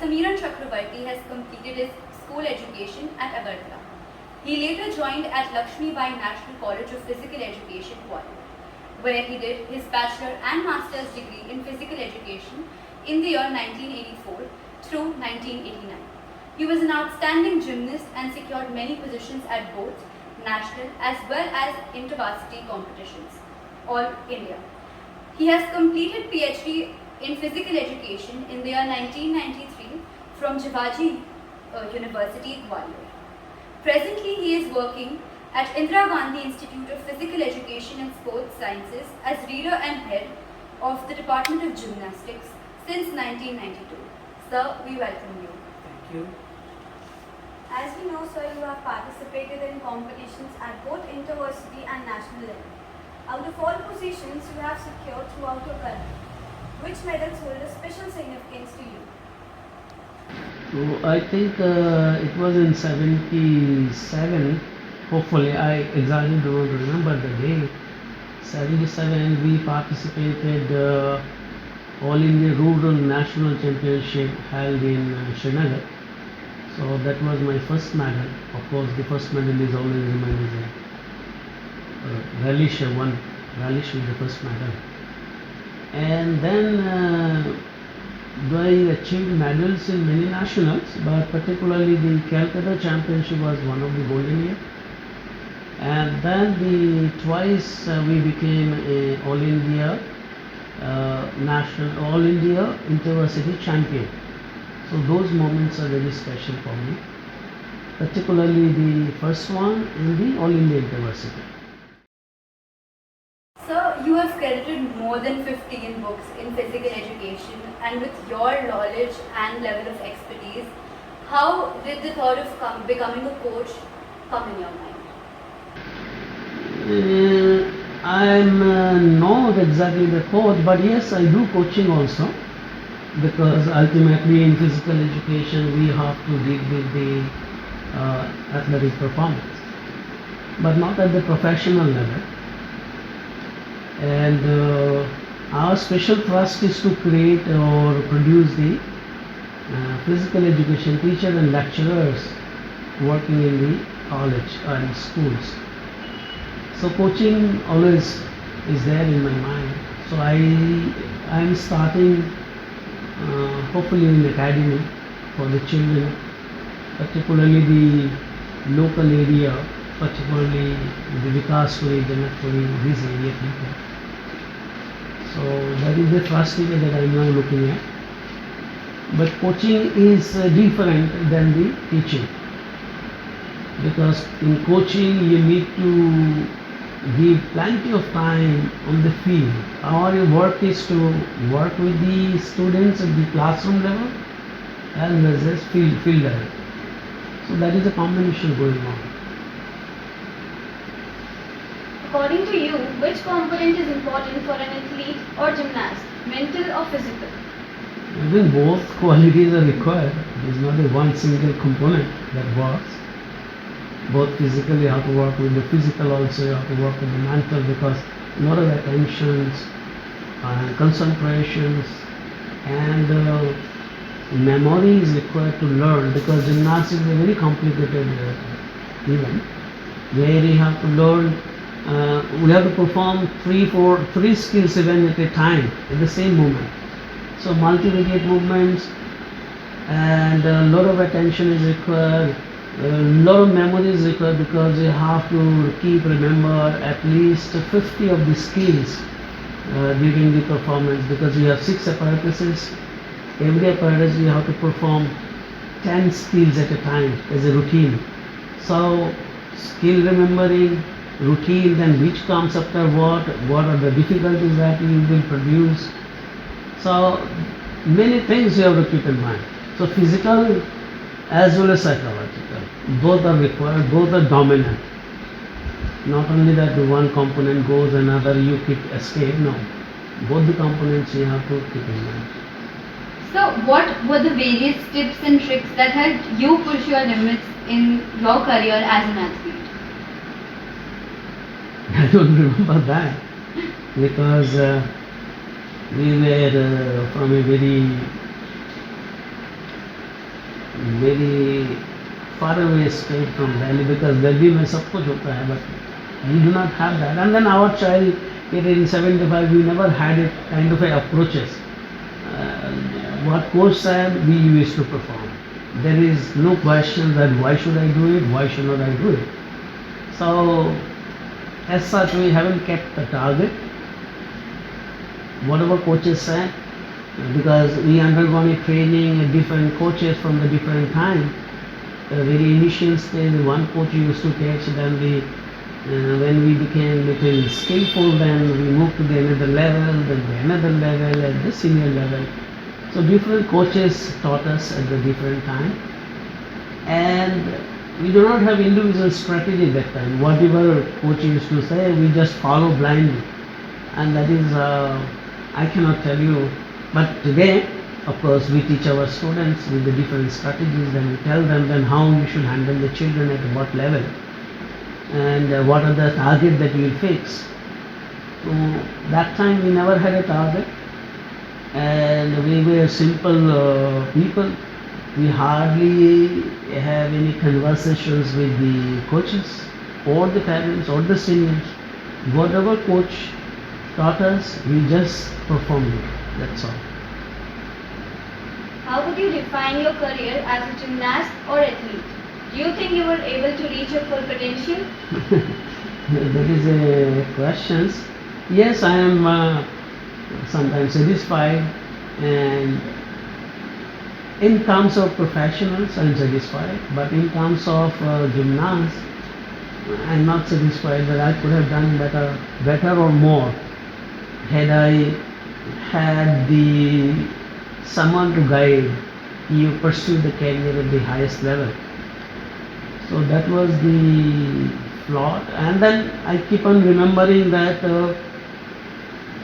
Samiran Chakravarti has completed his school education at Agartala. He later joined at Lakshmi Bai National College of Physical Education, Gwalior, where he did his bachelor and master's degree in physical education in the year 1984 through 1989. He was an outstanding gymnast and secured many positions at both national as well as intervarsity competitions, all India. He has completed PhD in physical education in the year 1993 from Jivaji University, Gwalior. Presently, he is working at Indira Gandhi Institute of Physical Education and Sports Sciences as reader and head of the Department of Gymnastics since 1992. Sir, we welcome you. Thank you. As we know, sir, you have participated in competitions at both intervarsity and national level. Out of all positions you have secured throughout your career, which medals hold a special significance to you? So I think it was in 77. Hopefully, I exactly don't remember the date. 77, we participated All India Rural National Championship held in Srinagar. So that was my first medal. Of course, the first medal is always remained as a relish one. Relish with the first medal. And then I achieved medals in many nationals, but particularly the Calcutta Championship was one of the golden year. And then twice we became a All India national, All India intervarsity champion. So those moments are very special for me, particularly the first one in the All India intervarsity. Sir, you have credited more than 15 books in physical education, and with your knowledge and level of expertise, how did the thought of becoming a coach come in your mind? I'm not exactly the coach, but yes, I do coaching also, because ultimately in physical education we have to deal with the athletic performance, but not at the professional level. And our special thrust is to create or produce the physical education teacher and lecturers working in the college and schools. So coaching always is there in my mind. So I'm starting hopefully in academy for the children, particularly the local area, particularly the Vikaspuri, Janakpuri, this area people. So that is the first area that I am now looking at. But coaching is different than the teaching, because in coaching you need to give plenty of time on the field. Our work is to work with the students at the classroom level as well as field level. So that is a combination going on. According to you, which component is important for an athlete or gymnast, mental or physical? I think both qualities are required. There is not a one single component that works. Both physically, you have to work with the physical also, you have to work with the mental, because a lot of attentions and concentrations and memory is required to learn, because gymnastics is a very complicated event where you have to learn. We have to perform three skills even at a time at the same moment. So multivariate movements, and a lot of attention is required. A lot of memory is required, because you have to remember at least 50 of the skills during the performance, because you have 6 apparatuses. Every apparatus you have to perform 10 skills at a time as a routine. So skill remembering, routine, then which comes after what are the difficulties that you will produce. So many things you have to keep in mind. So physical as well as psychological, both are required, both are dominant. Not only that the one component goes, another you keep escape, no. Both the components you have to keep in mind. So what were the various tips and tricks that helped you push your limits in your career as an athlete? I don't remember that, because we were from a very very far away state from Delhi, because Delhi में सब कुछ होता है, but we do not have that. And then our child, in 75, we never had it kind of a approaches. What coach said, we used to perform. There is no question that why should I do it, why should not I do it. So as such, we haven't kept the target. Whatever coaches said, because we undergone a training, different coaches from the different time. Very initial stage, one coach used to teach, then when we became little skillful, then we moved to the another level, then the another level, at the senior level. So different coaches taught us at the different time, and we do not have individual strategy that time. Whatever coach used to say, we just follow blindly, and that is I cannot tell you. But today, of course, we teach our students with the different strategies, and we tell them then how you should handle the children at what level, and what are the target that you will fix. So that time we never had a target, and we were simple people. We hardly have any conversations with the coaches or the parents or the seniors. Whatever coach taught us, we just performed it. That's all. How would you define your career as a gymnast or athlete? Do you think you were able to reach your full potential? That is a question. Yes, I am sometimes satisfied, and in terms of professionals, I am satisfied. But in terms of gymnasts, I am not satisfied that I could have done better or more had I had the someone to guide you pursue the career at the highest level. So that was the flaw. And then I keep on remembering that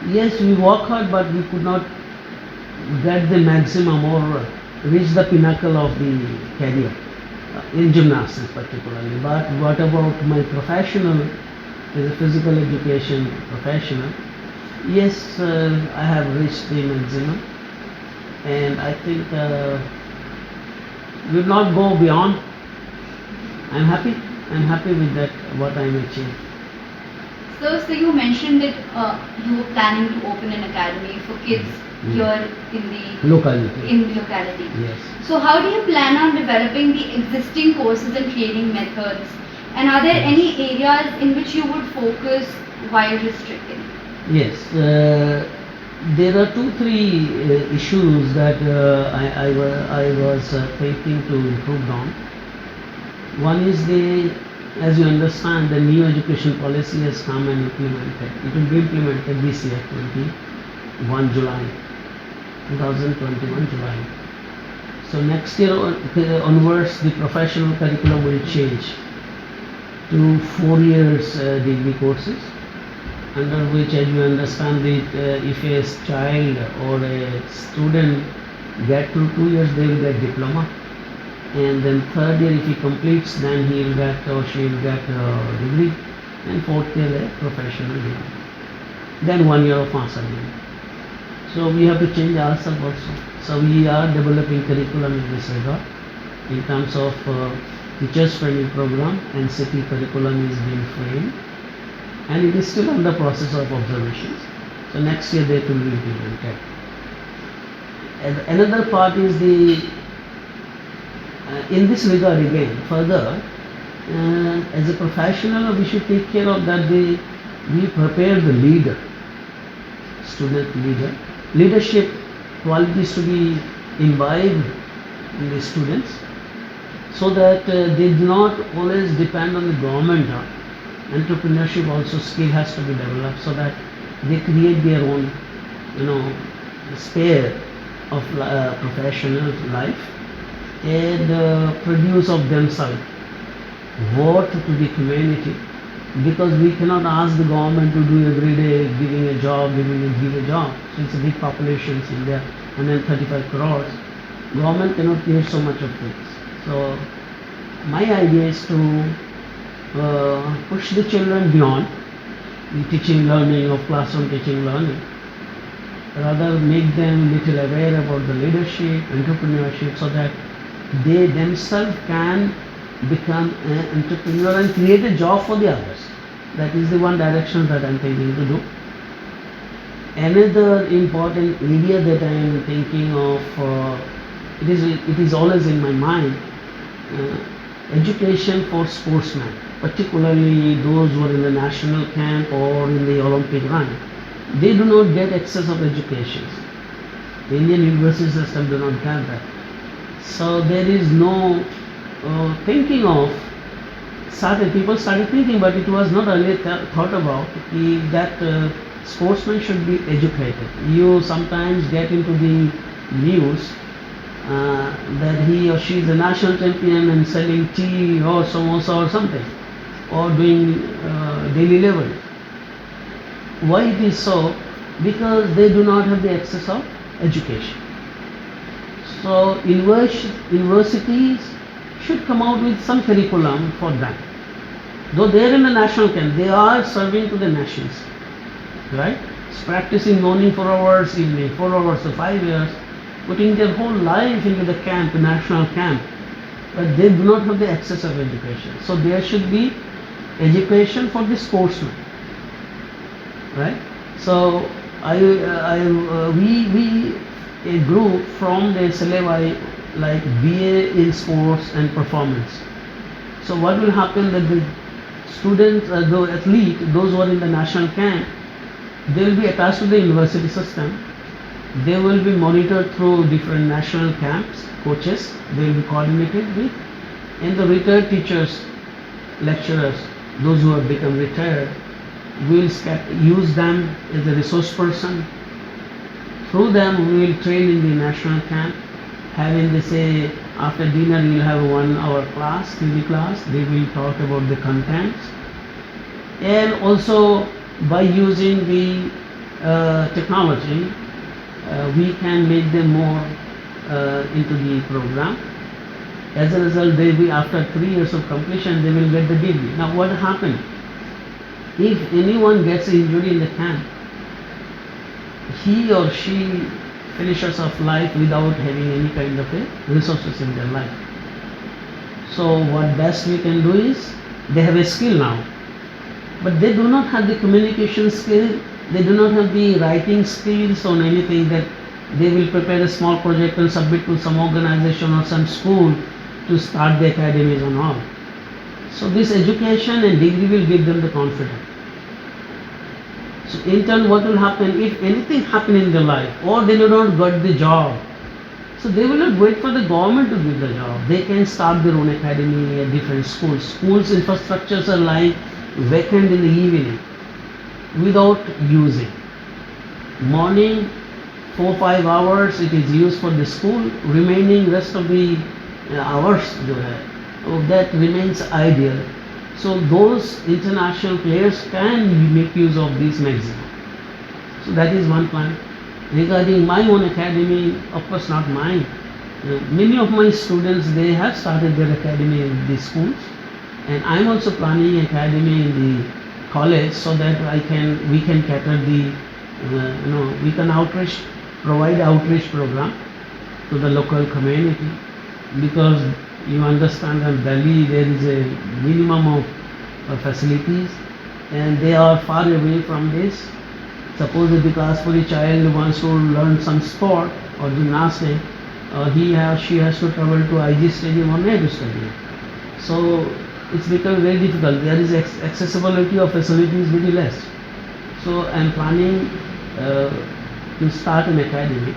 yes, we work hard, but we could not get the maximum or reach the pinnacle of the career in gymnastics particularly. But what about my professional, as a physical education professional? Yes, I have reached the maximum, and I think will not go beyond. I'm happy. I'm happy with that, what I'm achieving. So you mentioned that you were planning to open an academy for kids here Locality. in the locality. Yes. So how do you plan on developing the existing courses and training methods? And are there any areas in which you would focus while restricting? Yes. There are 2-3 issues that I was thinking to improve on. One is as you understand, the new education policy has come and implemented. It will be implemented this year, 2021 July. So next year onwards, the professional curriculum will change to 4 years degree courses, under which, as you understand, if a child or a student get through 2 years, they will get diploma, and then third year if he completes, then he will get or she will get a degree, and fourth year a professional degree, then 1 year of master degree. So we have to change ourselves also. So we are developing curriculum in this regard in terms of teachers training program, and city curriculum is being framed, and it is still under process of observations. So next year they will be implemented. And another part is in this regard again further, as a professional we should take care of that we prepare the leader, student leader. Leadership qualities to be imbibed in the students, so that they do not always depend on the government. Entrepreneurship also skill has to be developed, so that they create their own, sphere of professional life, and produce of themselves worth to the community, because we cannot ask the government to do every day give a job. So it's a big population in there, 135 crores. Government cannot create so much of things. So my idea is to push the children beyond the teaching learning of classroom teaching learning, rather make them little aware about the leadership, entrepreneurship, so that they themselves can become an entrepreneur and create a job for the others. That is the one direction that I'm thinking to do. Another important area that I am thinking of, it is always in my mind, education for sportsmen, particularly those who are in the national camp or in the Olympic run. They do not get access of education. The Indian university system do not have that. So there is no thinking of people started thinking, but it was not earlier thought about that sportsmen should be educated. You sometimes get into the news that he or she is a national champion and selling tea or samosa or something, or doing daily level. Why it is so? Because they do not have the access of education. So universities should come out with some curriculum for them. Though they are in the national camp, they are serving to the nations, right? Practicing morning 4 hours, evening 4 hours, so 5 years, putting their whole life into the camp, the national camp, but they do not have the access of education. So there should be education for the sportsmen, right? So we a group from the syllabi like BA in sports and performance. So what will happen that the students, the athlete, those who are in the national camp, they will be attached to the university system. They will be monitored through different national camps, coaches, they will be coordinated with, and the retired teachers, lecturers, those who have become retired, will use them as a resource person. Through them we will train in the national camp, having they say after dinner we will have a 1 hour class, theory class, they will talk about the contents, and also by using the technology we can make them more into the program. As a result, they will, after 3 years of completion, they will get the degree. Now what happened? If anyone gets injury in the camp, he or she finishes off life without having any kind of a resources in their life. So what best we can do is, they have a skill now, but they do not have the communication skill, they do not have the writing skills on anything that they will prepare a small project and submit to some organization or some school to start the academies and all. So this education and degree will give them the confidence. So in turn what will happen, if anything happen in their life or they do not get the job, so they will not wait for the government to give the job. They can start their own academy at different schools. Schools infrastructures are lying vacant in the evening without using. Morning 4-5 hours it is used for the school, remaining rest of the hours that remains ideal. So those international players can make use of these maximum. So that is one plan. Regarding my own academy, of course not mine. Many of my students, they have started their academy in the schools, and I am also planning academy in the college so that we can cater the we can provide outreach program to the local community, because you understand that Delhi there is a minimum of facilities and they are far away from this. Suppose a Bikaspuri child wants to learn some sport or gymnastics, he or she has to travel to IG Stadium or Nehru Stadium. So it's become very difficult. There is accessibility of facilities very less. So I am planning to start an academy.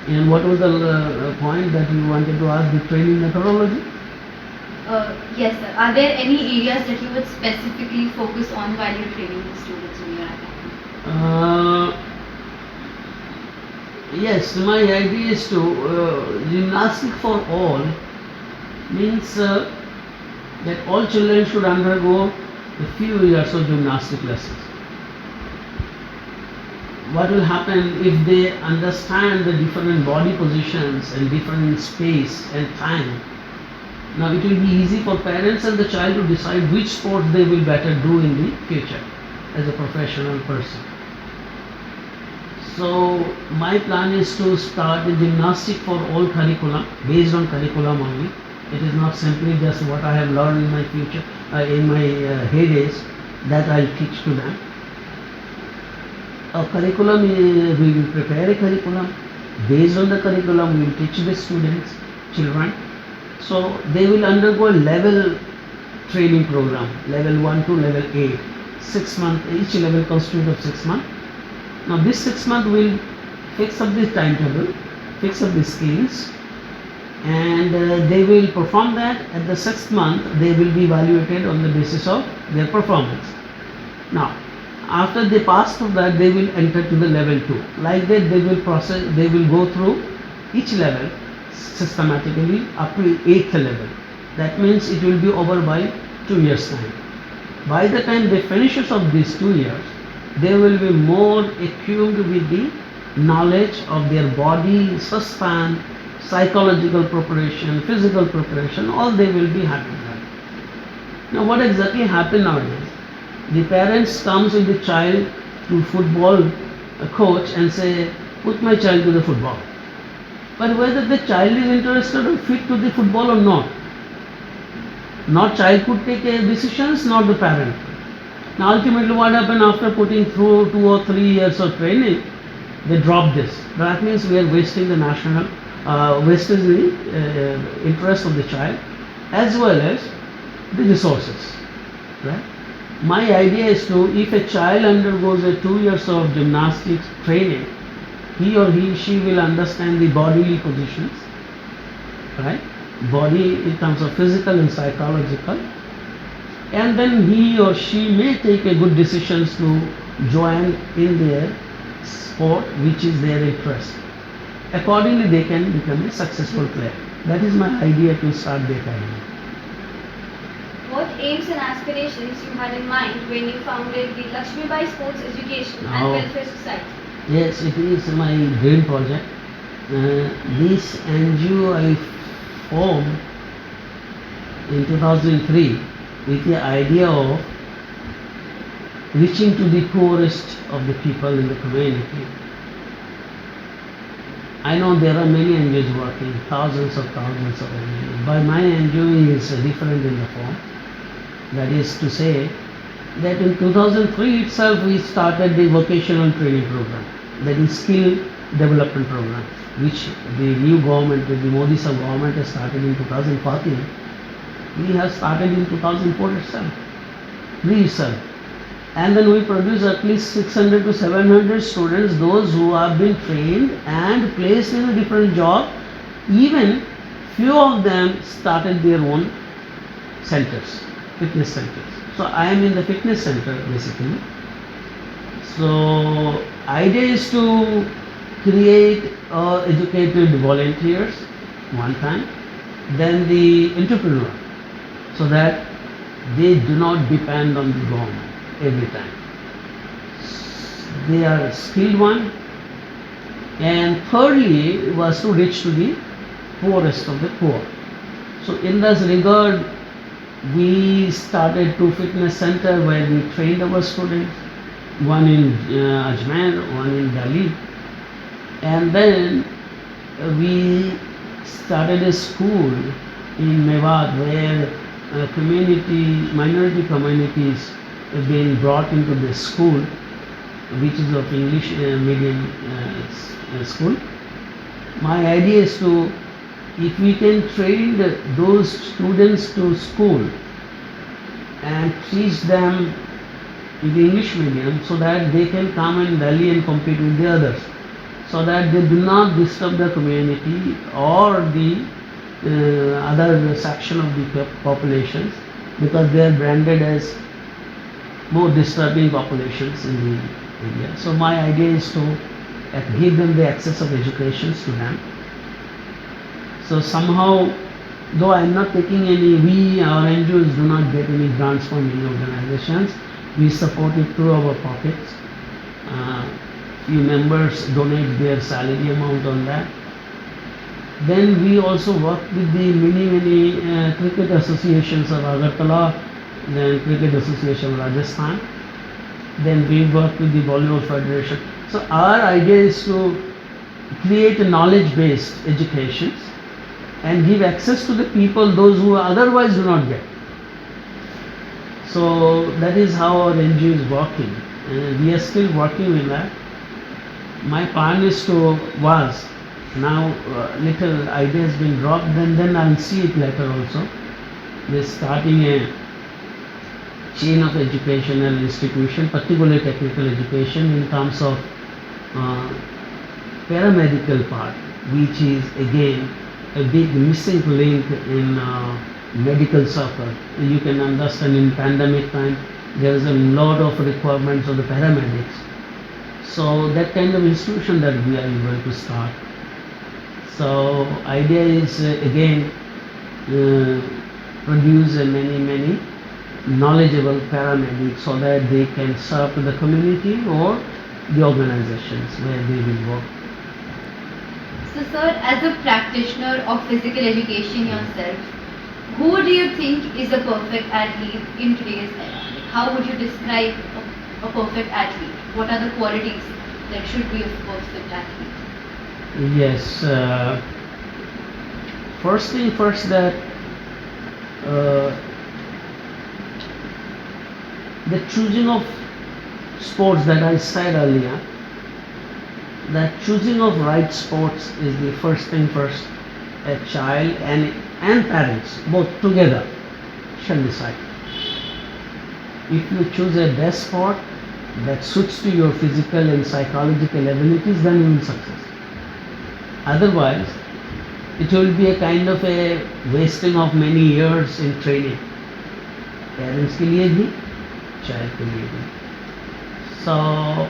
And what was the point that you wanted to ask, the training methodology? Yes, sir. Are there any areas that you would specifically focus on while you're training the students in your academy? Yes, my idea is to gymnastic for all means that all children should undergo a few years of gymnastic lessons. What will happen if they understand the different body positions and different space and time? Now it will be easy for parents and the child to decide which sport they will better do in the future as a professional person. So my plan is to start a gymnastic for all curriculum, based on curriculum only. It is not simply just what I have learned in my future, in my heydays, that I'll teach to them. A curriculum, we will prepare a curriculum. Based on the curriculum, we will teach the students, children. So they will undergo a level training program, level 1 to level 8. 6 months, each level constitutes of 6 months. Now this 6 months will fix up the timetable, fix up the skills, and they will perform that. At the 6th month, they will be evaluated on the basis of their performance. Now, after they pass through that, they will enter to the level 2. Like that, they will go through each level systematically up to 8th level. That means it will be over by 2 years' time. By the time they finish of these 2 years, they will be more attuned with the knowledge of their body, span, psychological preparation, physical preparation, all they will be happy with that. Now what exactly happen nowadays? The parents comes with the child to football coach and say, put my child to the football. But whether the child is interested or fit to the football or not child could take a decisions, not the parent. Now ultimately what happened after putting through 2 or 3 years of training, they drop this. That means we are wasting the national, wasting the interest of the child as well as the resources. Right? My idea is to, if a child undergoes a 2 years of gymnastics training, he or she will understand the bodily positions, right? Body in terms of physical and psychological, and then he or she may take a good decisions to join in their sport which is their interest. Accordingly they can become a successful player. That is my idea to start the academy. What aims and aspirations you had in mind when you founded the Lakshmibai Sports Education and Welfare Society? Yes, it is my dream project. This NGO I formed in 2003 with the idea of reaching to the poorest of the people in the community. I know there are many NGOs working, thousands of NGOs, but my NGO is different in the form. That is to say that in 2003 itself we started the vocational training program, that is skill development program, which the new government, the Modi Sahab government has started in 2014. We have started in 2004 itself. And then we produce at least 600 to 700 students, those who have been trained and placed in a different job. Even few of them started their own centers, fitness centers. So I am in the fitness center basically. So idea is to create educated volunteers one time, then the entrepreneur, so that they do not depend on the government every time. They are skilled one, and thirdly was to reach to the poorest of the poor. So in this regard, we started 2 fitness center where we trained our students, one in Ajmer, one in Delhi, and then we started a school in Mewat where minority communities have been brought into the school, which is of English medium school. My idea is to, if we can train those students to school and teach them in the English medium so that they can come in Delhi and compete with the others, so that they do not disturb the community or the other section of the populations, because they are branded as more disturbing populations in the area. So my idea is to give them the access of education to them. So somehow, though I am not taking any, we, our NGOs do not get any grants from any organizations. We support it through our pockets. Few members donate their salary amount on that. Then we also work with the many cricket associations of Agartala, then Cricket Association of Rajasthan. Then we work with the Volleyball Federation. So our idea is to create a knowledge-based education and give access to the people those who otherwise do not get. So that is how our NGO is working, and we are still working with that. My plan is to was now little idea has been dropped, then I'll see it later also. We're starting a chain of educational institution, particularly technical education in terms of paramedical part, which is again a big missing link in medical circle. You can understand in pandemic time there is a lot of requirements of the paramedics. So that kind of institution that we are able to start. So idea is again produce many knowledgeable paramedics so that they can serve to the community or the organizations where they will work. So, sir, as a practitioner of physical education yourself, who do you think is a perfect athlete in today's era? How would you describe a perfect athlete? What are the qualities that should be a perfect athlete? Yes. First thing first, that the choosing of sports that I said earlier, that choosing of right sports is the first thing first. A child and parents both together shall decide. If you choose a best sport that suits to your physical and psychological abilities, then you will success. Otherwise, it will be a kind of a wasting of many years in training. Parents के लिए भी, child के लिए भी. So,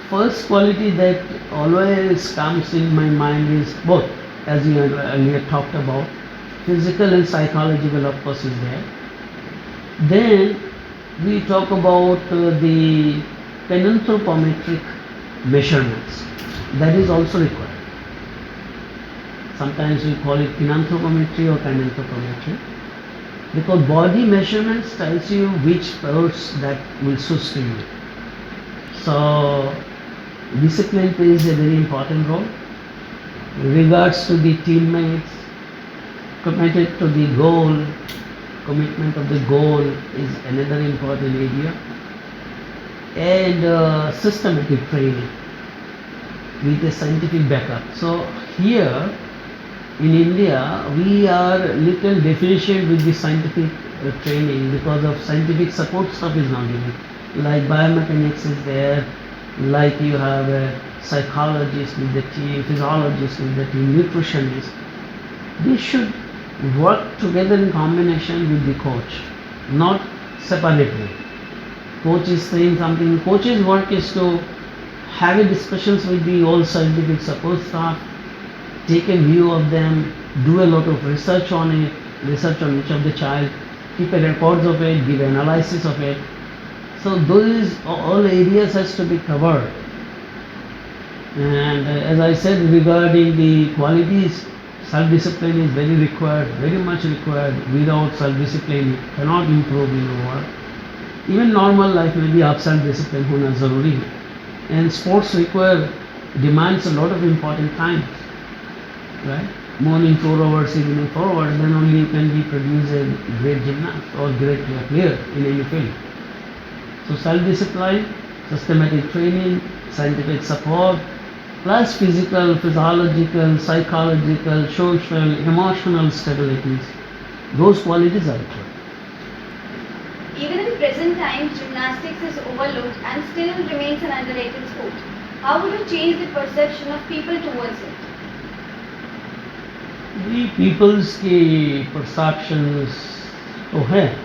first quality that always comes in my mind is both, as you earlier talked about, physical and psychological, of course, is there. Then we talk about the pananthropometric measurements. That is also required. Sometimes we call it pananthropometry or pananthropometry, because body measurements tells you which parts that will suit to you. So discipline plays a very important role. Regards to the teammates, committed to the goal, commitment of the goal is another important area, and systematic training with a scientific backup. So here in India we are little deficient with the scientific training because of scientific support stuff is not given. Like biomechanics is there, like you have a psychologist with the team, physiologist with the team, nutritionist. They should work together in combination with the coach, not separately. Coach is saying something. Coach's work is to have a discussions with the all scientific support staff, take a view of them, do a lot of research on it, research on each of the child, keep a records of it, give analysis of it. So those all areas has to be covered. And as I said regarding the qualities, self-discipline is very required, very much required. Without self-discipline, you cannot improve in your work. Even normal life में भी आप self-discipline होना ज़रूरी है. And sports demands a lot of important times, right? Morning 4 hours, evening 4 hours, then only you can be produce a great gymnast or great player in any field. So self-discipline, systematic training, scientific support, plus physical, physiological, psychological, social, emotional stabilities. Those qualities are required. Even in present times, gymnastics is overlooked and still remains an underrated sport. How would you change the perception of people towards it? The people's की perceptions तो है,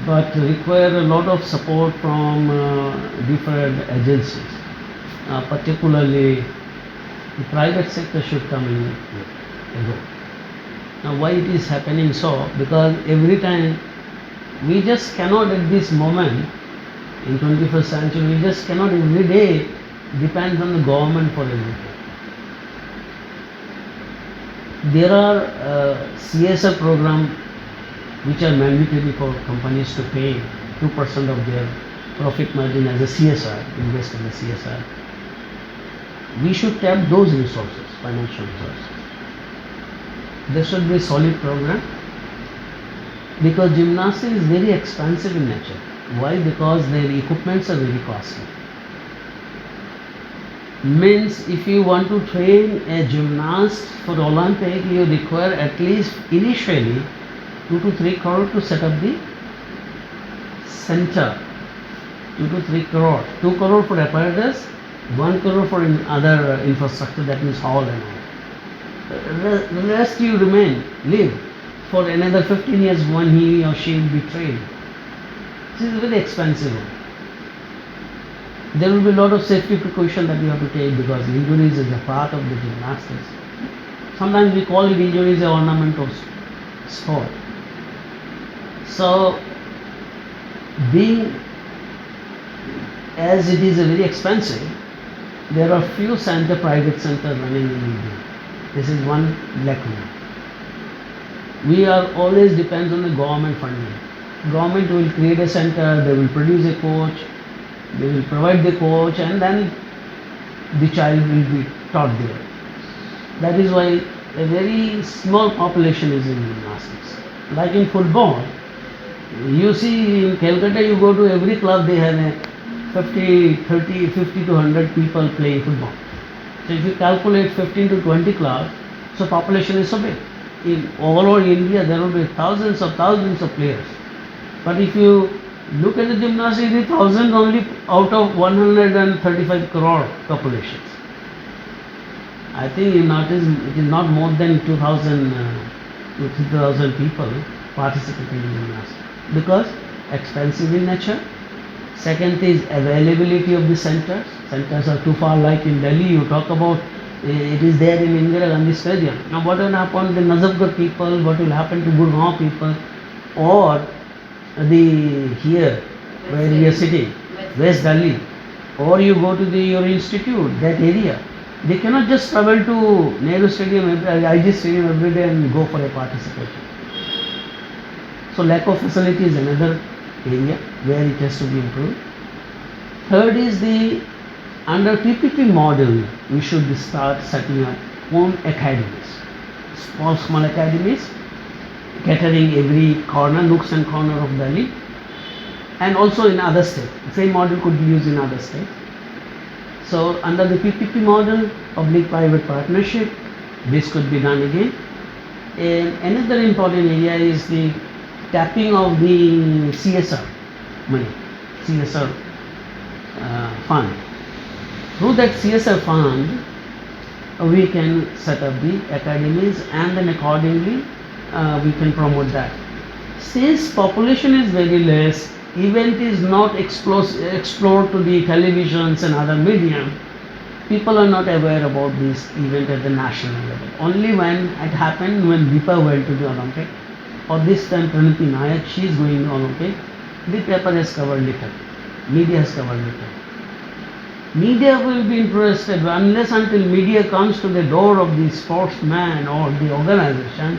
but require a lot of support from different agencies. Particularly the private sector should come in a role. Now why it is happening so? Because every time we just cannot at this moment in 21st century, we just cannot every day depend on the government for everything. There are CSR programs which are mandatory for companies to pay 2% of their profit margin as a CSR, invest in the CSR. We should tap those resources, financial resources. There should be a solid program because gymnastics is very expensive in nature. Why? Because their equipments are very costly. Means if you want to train a gymnast for Olympic, you require at least initially 2 to 3 crore to set up the center. 2 to 3 crore. 2 crore for apparatus, 1 crore for other infrastructure, that means hall and all. The rest you live for another 15 years when he or she will be trained. This is very expensive. There will be a lot of safety precaution that you have to take because injuries is a part of the gymnastics. Sometimes we call it injuries an ornament of sport. So, being as it is a very expensive, there are few private centers running in India. This is one lacuna. We are always depends on the government funding. Government will create a center, they will produce a coach, they will provide the coach, and then the child will be taught there. That is why a very small population is in gymnastics. Like in football, you see in Calcutta, you go to every club, they have a 50 to 100 people playing football. So if you calculate 15 to 20 clubs, so population is so big. In overall India, there will be thousands of players. But if you look at the gymnastics, it is thousands only out of 135 crore populations. I think you notice it is not more than 2,000 to 3,000 people participating in gymnastics because expensive in nature. Second is availability of the centers. Centers are too far. Like in Delhi, you talk about it is there in Indira Gandhi Stadium. Now, what will happen to the Nazafgarh people? What will happen to Gurgaon people? Or the here where we are sitting, West Delhi, or you go to your institute, that area. They cannot just travel to Nehru Stadium, IG Stadium every day and go for a participation. So lack of facility is another area where it has to be improved. Third is under PPP model, we should start setting up own academies, small academies, catering every corner, nooks and corner of Delhi, and also in other states. The same model could be used in other states. So under the PPP model, public-private partnership, this could be done again. And another important area is the tapping of the CSR money, CSR fund. Through that CSR fund, we can set up the academies and then accordingly we can promote that. Since population is very less, event is not explored to the televisions and other medium, people are not aware about this event at the national level. Only when it happened, when Deepa went to the Olympic, or this time Pranati Nayak, she is going to Olympic, the paper has covered little, media has covered little. Media will be interested unless until media comes to the door of the sportsman or the organization,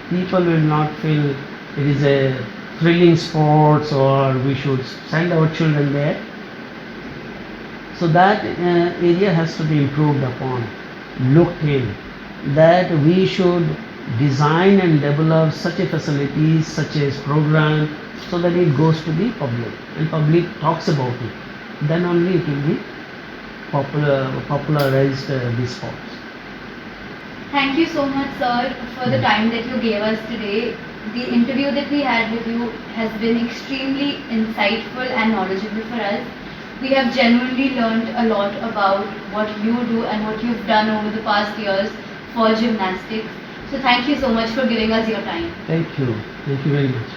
people will not feel it is a thrilling sports or we should send our children there. So that area has to be improved upon, looked in, that we should design and develop such a facilities, such as program, so that it goes to the public and public talks about it. Then only it will be popularized these sports. Thank you so much, sir, for the time that you gave us today. The interview that we had with you has been extremely insightful and knowledgeable for us. We have genuinely learned a lot about what you do and what you've done over the past years for gymnastics. So thank you so much for giving us your time. Thank you very much.